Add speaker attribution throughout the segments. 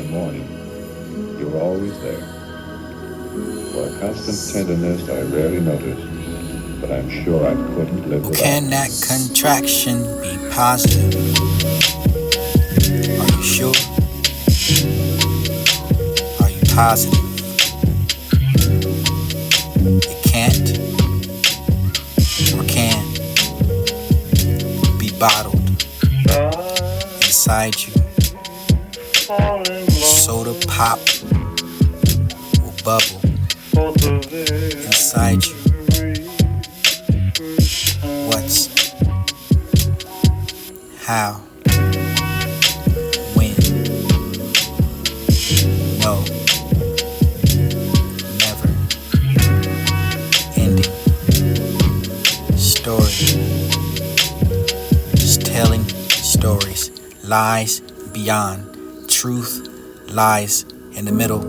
Speaker 1: morning, you were always there. For a constant tenderness I rarely noticed, but I'm sure I couldn't live without.
Speaker 2: Can that contraction be positive? Are you sure? Are you positive? It can't or can be bottled inside you. Soda pop will bubble inside you. What's, how, when, no, never, ending, story, just telling stories, lies beyond, truth lies in the middle.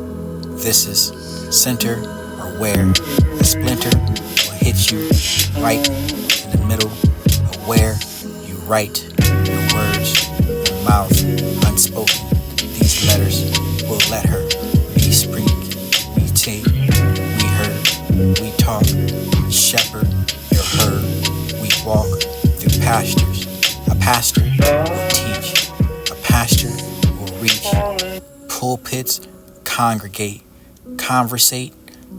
Speaker 2: This is center or where a splinter will hit you right in the middle of where you write your words, your mouth unspoken. These letters will let her. We speak, we take, we heard, we talk, shepherd your herd. We walk through pastures. A pastor will teach, a pastor will reach. Pulpits congregate, conversate.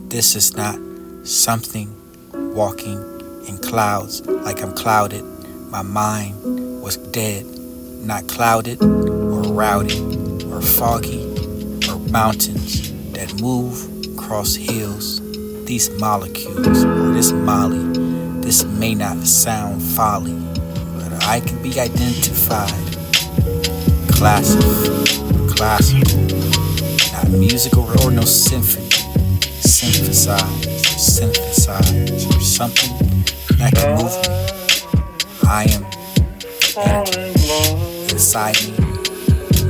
Speaker 2: This is not something walking in clouds like I'm clouded. My mind was dead, not clouded or rowdy or foggy or mountains that move across hills. These molecules or this molly, this may not sound folly, but I can be identified. Classical, not musical or no symphony. Synthesize or something that can move me. I am energy inside me.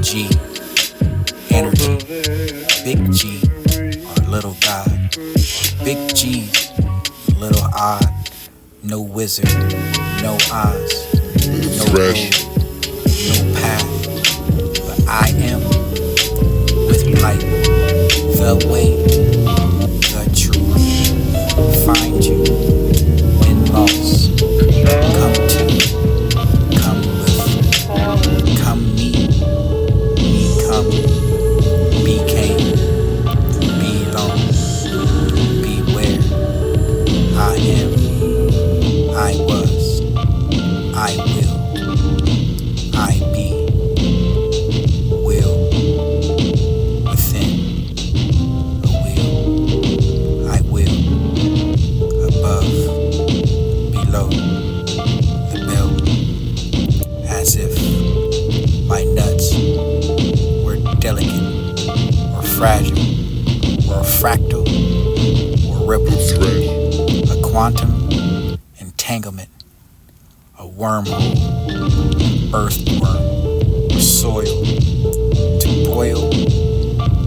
Speaker 2: G, energy, big G or little God, or big G's, little odd, no wizard, no Oz, no road, no path, but I am with light, the way, the truth, find you when lost, come to, come with, come me come, became, belong, beware, I am, I was, I will, I be, will, within, a will, I will, above, below, the belt, as if my nuts were delicate, or fragile, or a fractal, or ripple, a quantum entanglement, a wormhole, earthworm, or soil, to boil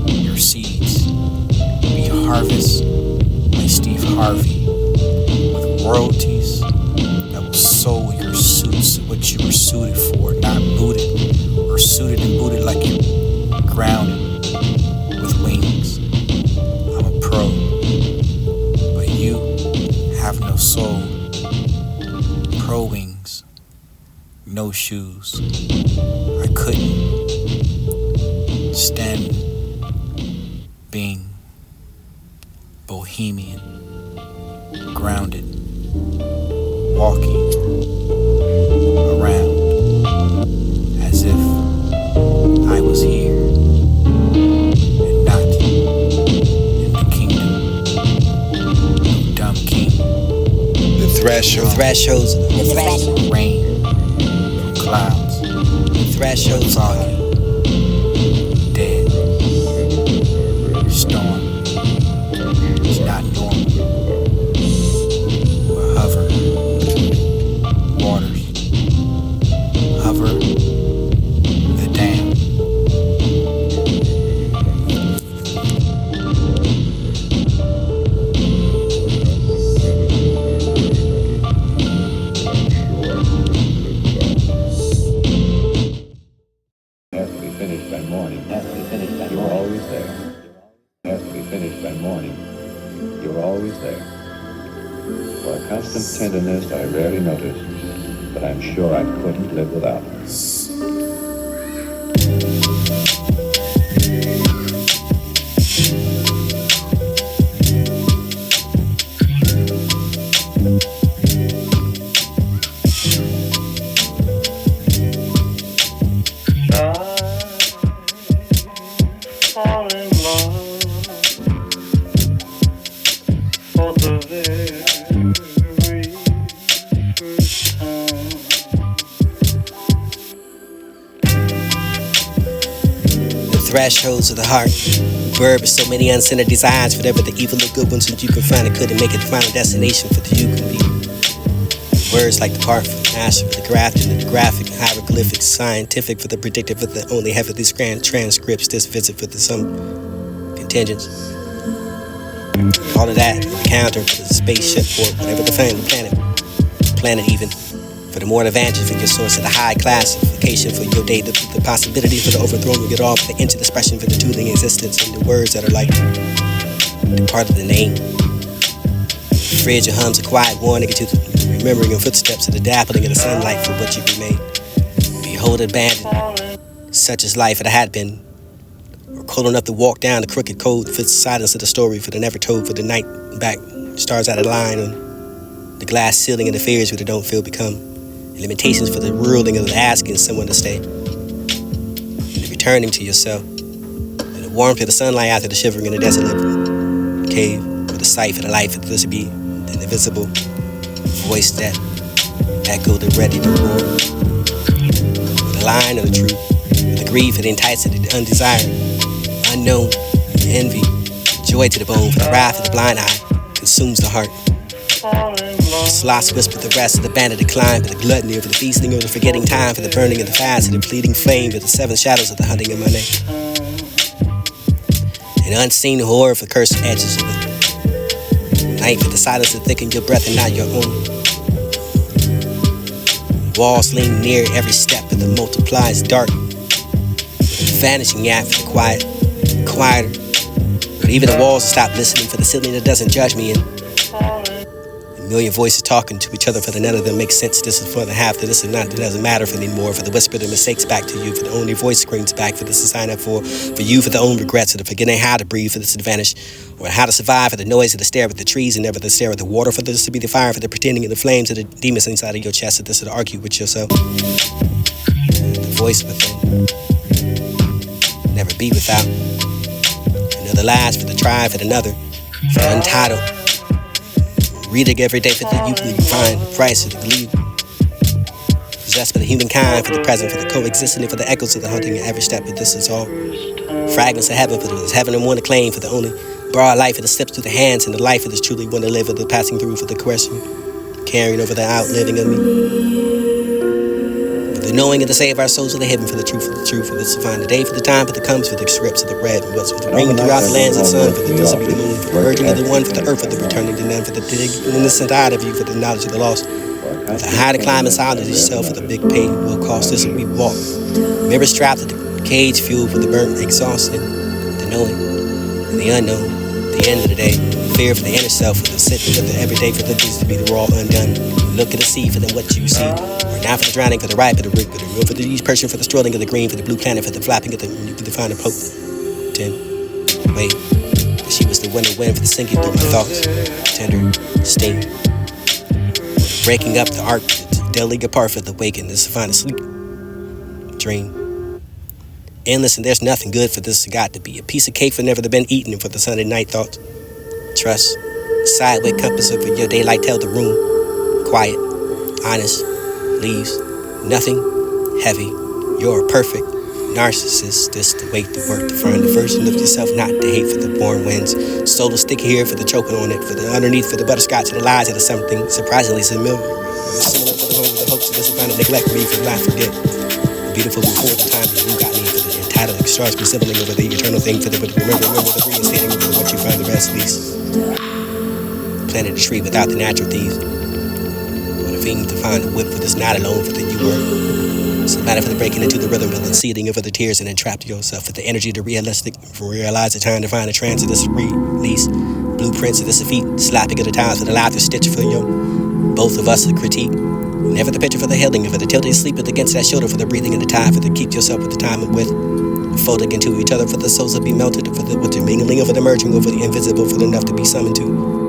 Speaker 2: your seeds, be harvest like Steve Harvey, with royalties that will sow your suits, what you were suited for, not booted, or suited and booted like you're grounded with wings. I'm a pro, but you have no soul. Pro wings, no shoes. I couldn't stand being bohemian, grounded, walking around as if I was here and not in the kingdom. No dumb king. The thresholds, rain from clouds. The thresholds are dead. Storm. It's not normal. We're hover. Waters. Hover. The dam.
Speaker 1: morning. Has to be finished by You're always there. Has to be finished by morning. You're always there. For a constant tenderness I rarely notice, but I'm sure I couldn't live without.
Speaker 3: Thresholds of the heart. Verb is so many uncentered designs, whatever the evil or good ones that you can find, it couldn't make it the final destination for the you can be. Words like the part for the master, for the grafting, the graphic, hieroglyphics, scientific for the predictive, for the only heavily scanned transcripts, this visit for the some contingents. All of that, the counter for the spaceship or whatever the planet even. For the more advantage for your source of the high classification for your data, the possibility for the overthrowing it all, for the intimate expression for the tooling existence, and the words that are like the part of the name. The fridge hums a quiet warning to the remembering of footsteps of the dappling of the sunlight for what you remain. Behold abandoned, such as life it had been, or cold enough to walk down the crooked code for the silence of the story, for the never told, for the night back, stars out of line on the glass ceiling and the fears where they don't feel become. Limitations for the ruling of asking someone to stay. And the returning to yourself. And the warmth of the sunlight after the shivering in the desolate cave. For the sight for the life of this be the invisible voice that echoed and ready to roar. For the line of the truth. For the greed for the enticement, the undesired. Unknown, the envy. Joy to the bone. For the wrath of the blind eye. Consumes the heart. The sloths whisper the rest of the bandit decline, for the gluttony, for the feasting, or the forgetting time, for the burning of the fast, for the pleading flame, for the seven shadows of the hunting of my name. An unseen horror for cursed edges of the night, for the silence that thicken your breath and not your own. Walls lean near every step, but the multiplies dark. The vanishing yak for the quiet, quieter. But even the walls stop listening for the ceiling that doesn't judge me. And a million voices talking to each other, for the none of them makes sense. This is for the half, that this is not, it doesn't matter for anymore. For the whisper the mistakes back to you, for the only voice screams back, for this is sign up for you, for the own regrets, for the forgetting how to breathe, for this advantage, or how to survive, for the noise of the stare at the trees and never the stare at the water, for this to be the fire, for the pretending of the flames of the demons inside of your chest, for this to argue with yourself. The voice within, never be without. Another lies for the tribe, for another, for untitled. Reading every day for the youth we find, price of the glee. Possessed for the humankind, for the present, for the coexisting, for the echoes of the hunting in every step, but this is all. Fragments of heaven, for the heaven and one to claim, for the only broad life, for the steps through the hands, and the life of this truly one to live, for the passing through, for the question, carrying over the outliving of me. For the knowing and to save our souls of the heaven, for the truth, for this to find the day, for the time, for the comes, for the scripts of the red, and what's for the ring throughout the lands of the sun, for the this of the moon, for the virgin of the one, for the earth, for the returning to none, for the innocent out of you, for the knowledge of the lost. For the high to climb inside of yourself, for the big pay will cost this and we walk. Mirror strapped to the cage, fuel for the burnt exhaust, and the knowing, and the unknown, the end of the day. Fear for the inner self, for the sitting of the everyday, for the things to be the raw undone. Look at the sea for the what you see. Or now for the drowning, for the ripe, for the root, for the real, for the each person, for the strolling of the green, for the blue planet, for the flapping of the you can define the poke. 10. Wait. She was the winner for the sinking through my thoughts. Tender, sting. Breaking up the arc, the daily apart for the waking, this to find a sleep. Dream. Endless, and there's nothing good for this got to be. A piece of cake for never to been eaten, and for the Sunday night thoughts. Trust. Sideway compass over your daylight, tell the room. Quiet. Honest. Leaves. Nothing. Heavy. You're a perfect narcissist. This the way to work to find the version of yourself, not to hate for the born winds. Solo stick here for the choking on it, for the underneath, for the butterscotch and the lies of the something surprisingly similar. Similar for the home with the hopes of this kind of neglect me for not forget. Beautiful before the time that you got me, for the entitled stars be sibling over the eternal thing, for the remember the reinstating over what you find the rest least. Planted a tree without the natural thieves. What a fiend to find a whip for this not alone for the you were. So matter for the breaking into the rhythm, and seething over the tears and entrap yourself with the energy to realize the time to find a trance of this release. Blueprints of this defeat, slapping of the times for the laughter stitch for you. Both of us a critique. Never the picture for the healing, for the tilting sleep against that shoulder, for the breathing and the time, for the keep yourself with the time and with. Folding into each other for the souls to be melted, for the with the mingling over the merging over the invisible, for the enough to be summoned to.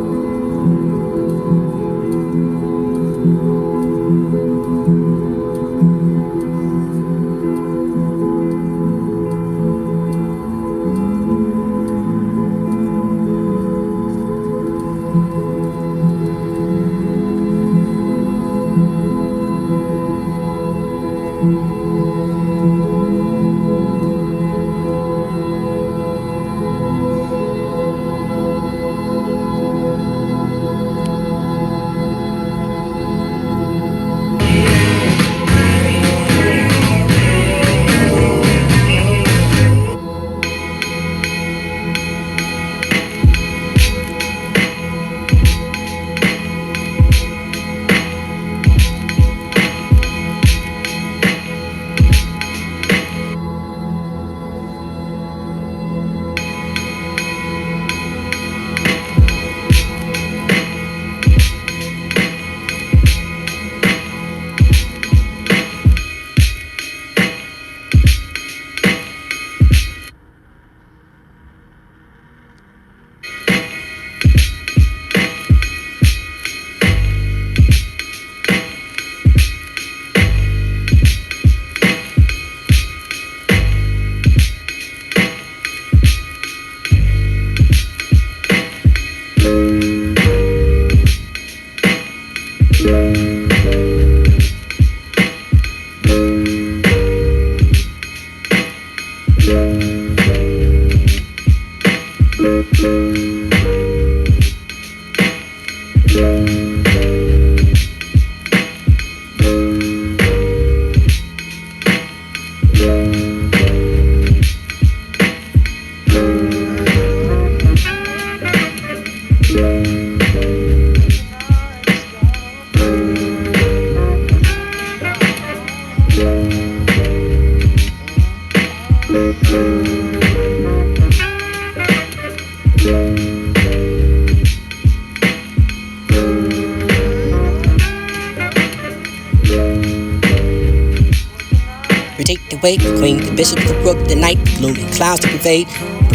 Speaker 3: Retake the weight, the queen, the bishop, the brook, the night, the gloomy clouds to prevail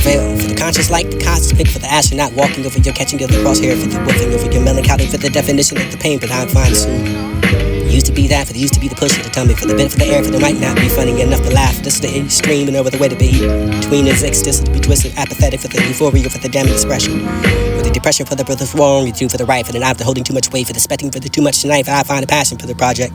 Speaker 3: for the conscious light, the cosmic, for the astronaut walking over your catching of the crosshair, for the woofing over your melancholy, for the definition of the pain, but I'm fine soon. Used to be that, for the used to be the push of the tummy, for the bit for the air, for the might not be funny enough to laugh. This is the streaming over the way to be between his existence to be twisted, apathetic for the euphoria, for the damning expression, for the depression, for the birth of wrong, you do for the right, for the not holding too much weight, for the specting, for the too much tonight, for I find a passion for the project.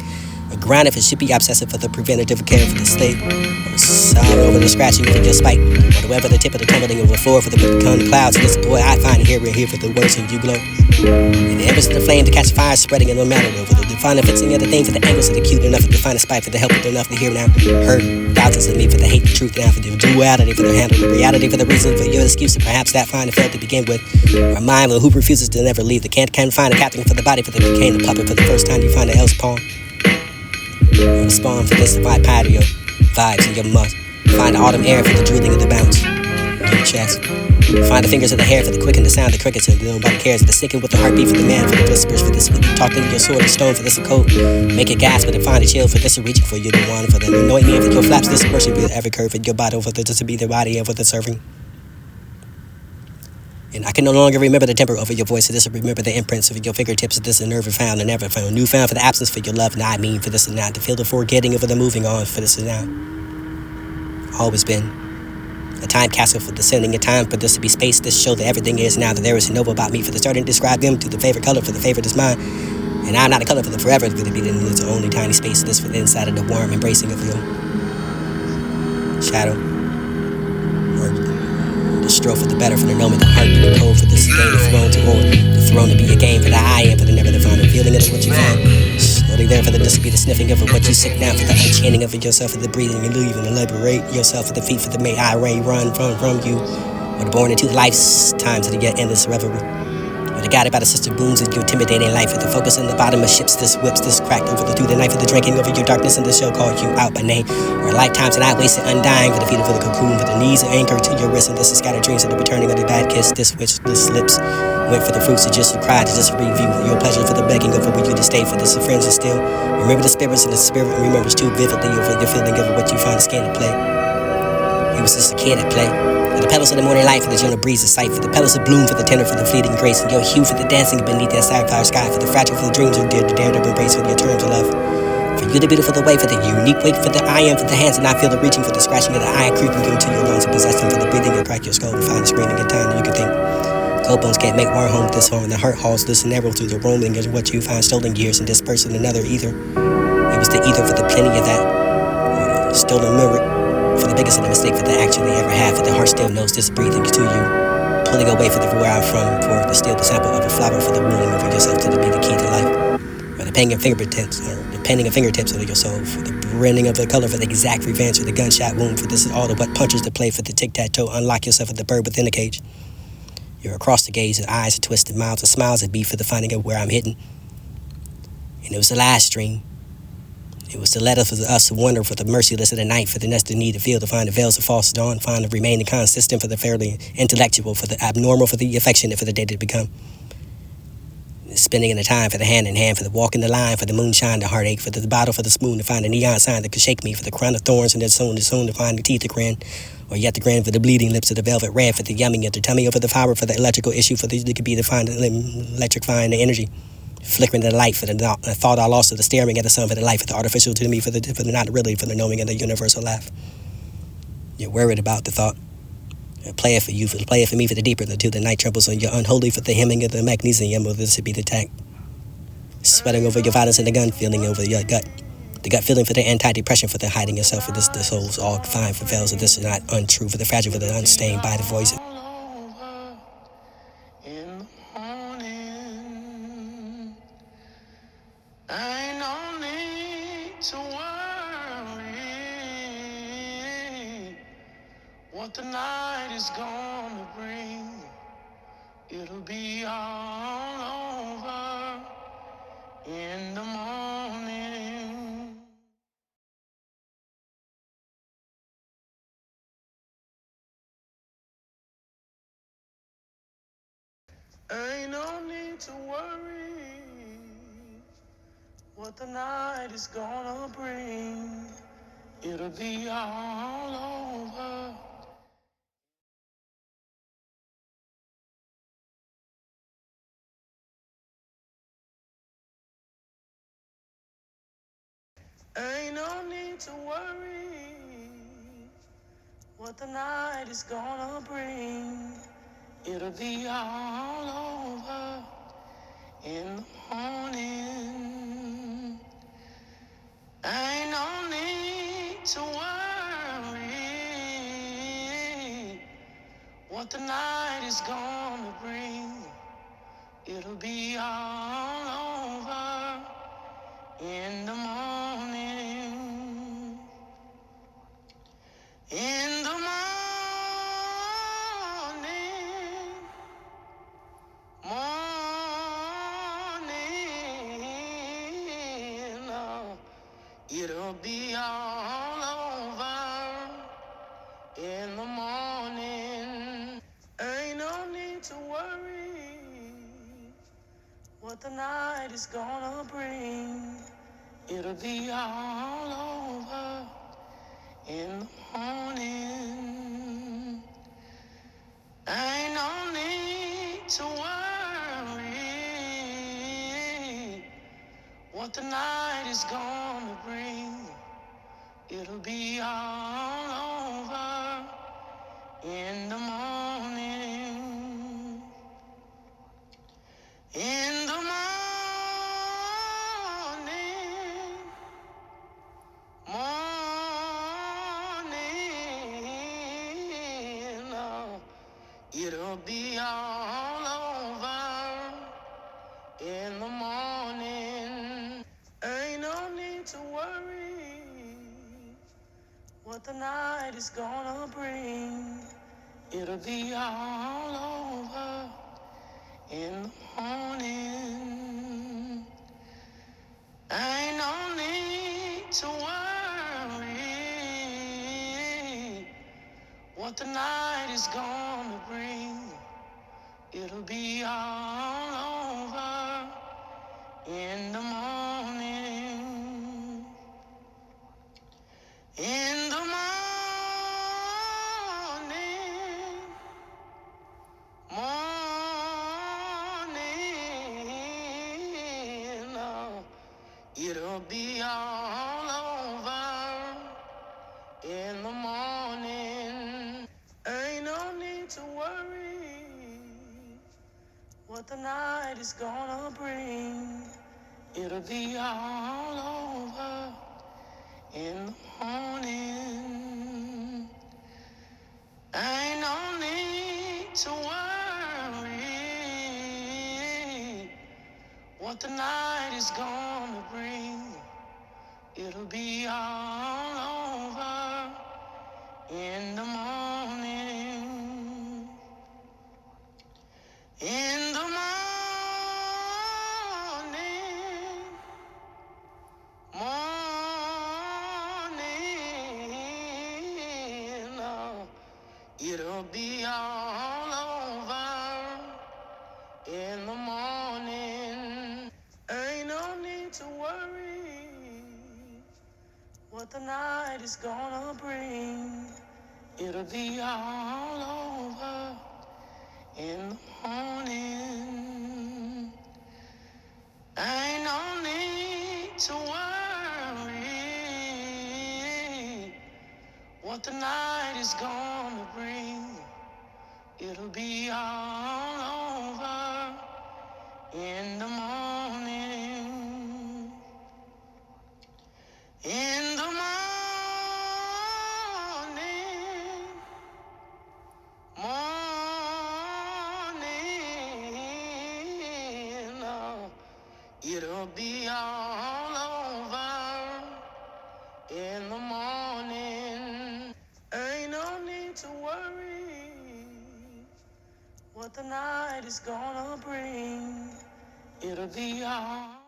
Speaker 3: A grind if it should be obsessive for the preventative care for the slave. Or sorrow over the scratching for your spite. Or the web of the tip of the tumbling over the floor for the become clouds. This boy I find here for the words and you glow. And the embers of the flame to catch fire spreading in no matter over the define and fixing of the thing for the angles of the cute enough to define a spite for the help enough to hear now. Hurt thousands of me for the hate, the truth now for the duality for the handle, the reality for the reason for your excuse. And perhaps that find and failed to begin with. Or a mind who refuses to never leave. The can't find a captain for the body for the became the puppet for the first time you find a else pawn. Or the spawn for this divide patio. Vibes in your must. Find the autumn air for the drooling of the bounce. In your chest. Find the fingers of the hair for the quick and the sound of the crickets and nobody cares. The sinking with the heartbeat for the man for the whispers for this talking your sword and stone for this a coat. Make it gasp and find a chill for this a reaching for you the one for the anoint me for your flaps this worship with every curve in your body for this to be the body and for the serving. And I can no longer remember the temper over your voice, so this remember the imprints of your fingertips, this a nerve found and never found. Newfound for the absence for your love, and I mean for this and not. To feel the forgetting over the moving on for this and now. Always been. A time capsule for descending a time for this to be space, this show that everything is now, that there is no about me for the starting to describe them to the favorite color for the favorite is mine. And I'm not a color for the forever, it's going to be in its only tiny space, this for the inside of the warm embracing of your shadow. The stroke for the better, for the moment, the heart, the code for this game, the throne to hold, the throne to be a game, for the I am, for the never the final feeling of what you found. Slowly there for the this to be the sniffing of what you sick now, for the unchaining of yourself, for the breathing and leaving, and liberate yourself, for the feet, for the may I rain run from you, or the born into the lifetimes of the yet endless reverie. Or The guided by the sister booms and you intimidating life at the focus in the bottom of ships. This whips, this cracked over through the knife of the drinking over your darkness and the show called you out by name. Or lifetimes that I wasted undying for the feet of the cocoon, for the knees and anchor to your wrist. And this is scattered dreams of the returning of the bad kiss. This which the slips went for the fruits of just a cry to just review your pleasure for the begging over with you to stay for this friends and still. Remember the spirits and the spirit remembers too vividly over your feeling of what you find a skin to play. He was just a kid at play. For the petals of the morning light, for the gentle breeze of sight, for the petals of bloom, for the tender, for the fleeting grace, and your hue for the dancing beneath that sapphire sky, for the fragile, for the dreams you dare to embrace, for your terms of love. For you the beautiful the way, for the unique weight, for the I am, for the hands and I feel the reaching, for the scratching of the eye creeping into your lungs and possessing, for the breathing you crack your skull and find the screaming in time that you can think. Cold bones can't make one home this home, and the hurt halls listen narrow through the roaming of what you find stolen years and dispersed in another ether. It was the ether for the plenty of that, or the stolen memory. For the biggest of the mistake for the action they ever had, for the heart still knows this breathing to you, pulling away for the where I'm from, for the still the sample of a flower for the ruling over yourself to be the key to life, or the pain of fingertips, or the penning of fingertips of your soul, for the branding of the color, for the exact revenge, for the gunshot wound, for this is all the what punches to play, for the tic-tac-toe, unlock yourself at the bird within the cage. You're across the gaze, and eyes are twisted, mouths and smiles that beat for the finding of where I'm hidden. And it was the last dream. It was the letter for us to wonder for the merciless of the night, for the nested need to feel, to find the veils of false dawn, find the remaining consistent for the fairly intellectual, for the abnormal, for the affectionate, for the day to become. The spinning in the time, for the hand in hand, for the walk in the line, for the moonshine, the heartache, for the bottle, for the spoon, to find the neon sign that could shake me, for the crown of thorns and then soon to find the teeth to grin, or yet the grin for the bleeding lips of the velvet red, for the yumming of the tummy over the fiber, for the electrical issue, for the could be to find electrifying the energy. Flickering the light for the thought I lost of the staring at the sun for the light, for the artificial to me, for the not really, for the knowing of the universal laugh. You're worried about the thought. Play it for you, play it for me for the deeper, till the night trembles on your unholy, for the hemming of the magnesium of this to be the tack. Sweating over your violence and the gun feeling over your gut. The gut feeling for the anti-depression, for the hiding yourself, for this the soul's all fine, for veils of this is not untrue, for the fragile, for the unstained by the voice.
Speaker 4: In the morning, ain't no need to worry what the night is gonna bring. It'll be all over in the morning. Ain't no need to worry what the night is gonna bring. It'll be all over. Ain't no need to worry what the night is gonna bring. It'll be all over in the morning. Ain't no need to worry what the night is gonna bring. It'll be all over in the morning. In the morning, it'll be all over in the morning. Ain't no need to worry what the night is gonna bring. It'll be all over in the morning. Ain't no need to worry what the night is gonna bring. It'll be all over in the morning. In the morning, it'll be all over in the morning. Ain't no need to worry what the night is gonna bring. It'll be all over in the morning. Ain't no need to worry what the night is gonna bring. It'll be all over in the morning. In the morning, morning, oh, it'll be all over in the morning. Ain't no need to worry what the night is gonna bring. It'll be all over in the morning. Ain't no need to worry what the night is gonna bring. It'll be all over in the morning. In the morning, morning, oh, it'll be all over in the morning. Ain't no need to worry what the night is gonna bring. It'll be all over in the morning. Ain't no need to worry what the night is gonna bring. It'll be all over in the morning. In the morning, morning, oh, it'll be all over in the morning. Ain't no need to worry what the night is gonna bring. It'll be all